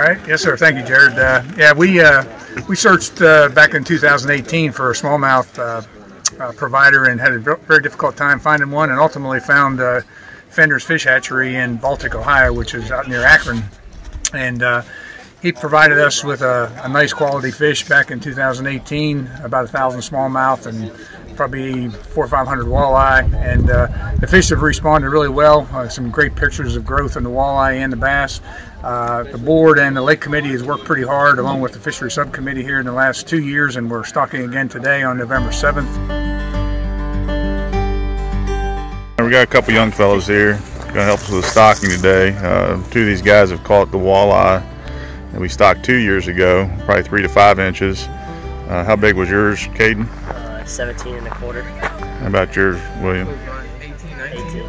All right, yes sir, thank you Jared. Yeah, we searched back in 2018 for a smallmouth provider and had a very difficult time finding one, and ultimately found Fender's Fish Hatchery in Baltic, Ohio, which is out near Akron. And he provided us with a nice quality fish back in 2018, about 1,000 smallmouth and probably 400 or 500 walleye. And the fish have responded really well. Some great pictures of growth in the walleye and the bass. The board and the lake committee has worked pretty hard, along with the fishery subcommittee, here in the last 2 years, and we're stocking again today on November 7th. We got a couple young fellows here going to help us with the stocking today. Two of these guys have caught the walleye that we stocked 2 years ago, probably 3 to 5 inches. How big was yours, Caden? 17 1/4. How about yours, William? 18.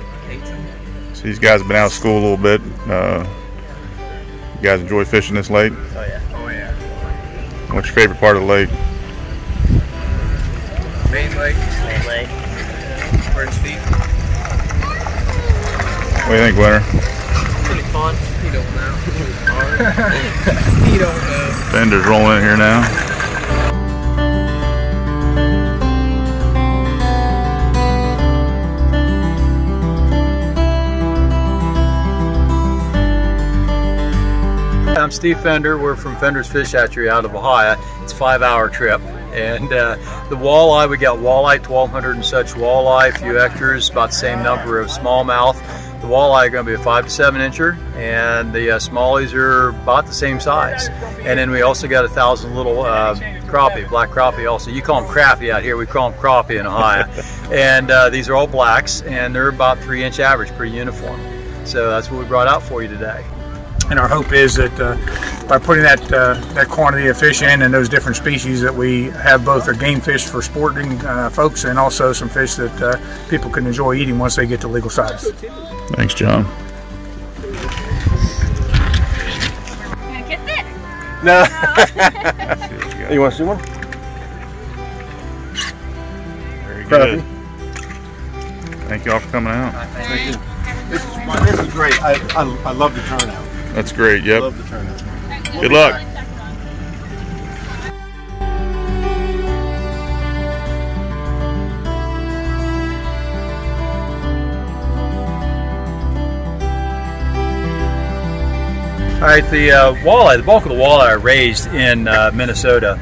So these guys have been out of school a little bit. You guys enjoy fishing this lake? Oh yeah. Oh yeah. What's your favorite part of the lake? Main lake. Main lake. Where it's deep. What do you think, Winter? Pretty fun. He don't know. He don't know. Fender's rolling in here now. I'm Steve Fender. We're from Fender's Fish Hatchery out of Ohio. It's a 5-hour trip. And the walleye, we got walleye, 1,200 and such walleye, a few extras, about the same number of smallmouth. The walleye are going to be a 5 to 7 incher, and the smallies are about the same size. And then we also got 1,000 little crappie, black crappie also. You call them crappie out here, we call them crappie in Ohio. And these are all blacks, and they're about 3-inch average, pretty uniform. So that's what we brought out for you today. And our hope is that by putting that quantity of fish in and those different species, that we have both a game fish for sporting folks and also some fish that people can enjoy eating once they get to legal size. Thanks, John. Can I kiss it? No. You want to see one? Very good. Thank you all for coming out. Thank you. This is great. I love the turnout. That's great, yep. I love the turnout. Good luck. All right, the walleye, the bulk of the walleye are raised in Minnesota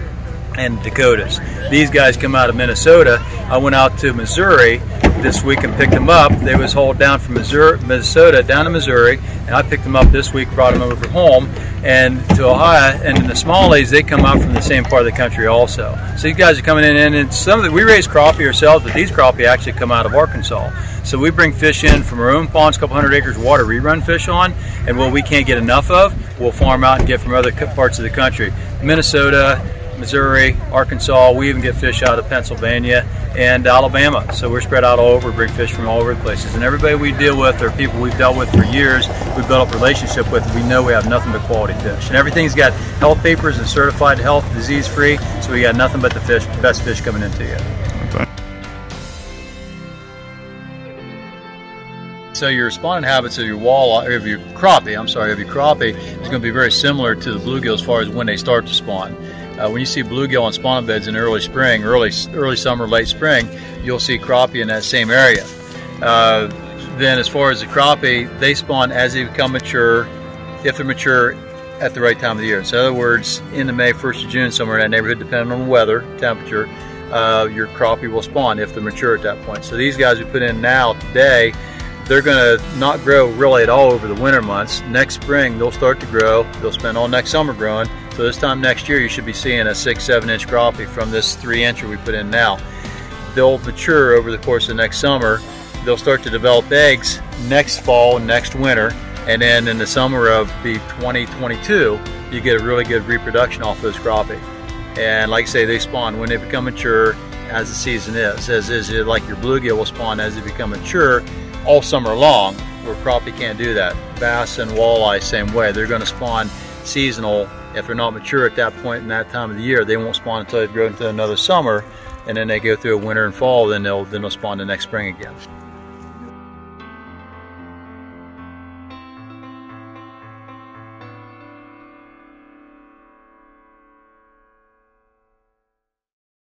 and Dakotas. These guys come out of Minnesota. I went out to Missouri this week and picked them up. They was hauled down from Minnesota down to Missouri, and I picked them up this week, brought them over from home and to Ohio. And in the smallies, they come out from the same part of the country also. So these guys are coming in, and some of we raise crappie ourselves, but these crappie actually come out of Arkansas. So we bring fish in from our own ponds, a couple hundred acres of water we run fish on, and what we can't get enough of, we'll farm out and get from other parts of the country. Minnesota, Missouri, Arkansas, we even get fish out of Pennsylvania and Alabama. So we're spread out all over, bring fish from all over the places. And everybody we deal with are people we've dealt with for years, we've built up a relationship with, we know we have nothing but quality fish. And everything's got health papers and certified health, disease-free, so we got nothing but the best fish coming into you. So your spawning habits of your walleye, or of your crappie, is going to be very similar to the bluegill as far as when they start to spawn. When you see bluegill on spawning beds in early spring, early summer, late spring, you'll see crappie in that same area. Then as far as the crappie, they spawn as they become mature, if they're mature at the right time of the year. So in other words, in the May, 1st of June, somewhere in that neighborhood, depending on the weather, temperature, your crappie will spawn if they're mature at that point. So these guys we put in now, today, they're going to not grow really at all over the winter months. Next spring, they'll start to grow. They'll spend all next summer growing. So this time next year, you should be seeing a 6-7 inch crappie from this 3-incher we put in now. They'll mature over the course of next summer. They'll start to develop eggs next fall, next winter, and then in the summer of the 2022, you get a really good reproduction off those crappie. And like I say, they spawn when they become mature as the season is. As is, like your bluegill will spawn as they become mature all summer long, where crappie can't do that. Bass and walleye, same way. They're going to spawn seasonal. If they're not mature at that point in that time of the year, they won't spawn until they grow into another summer, and then they go through a winter and fall, then they'll spawn the next spring again.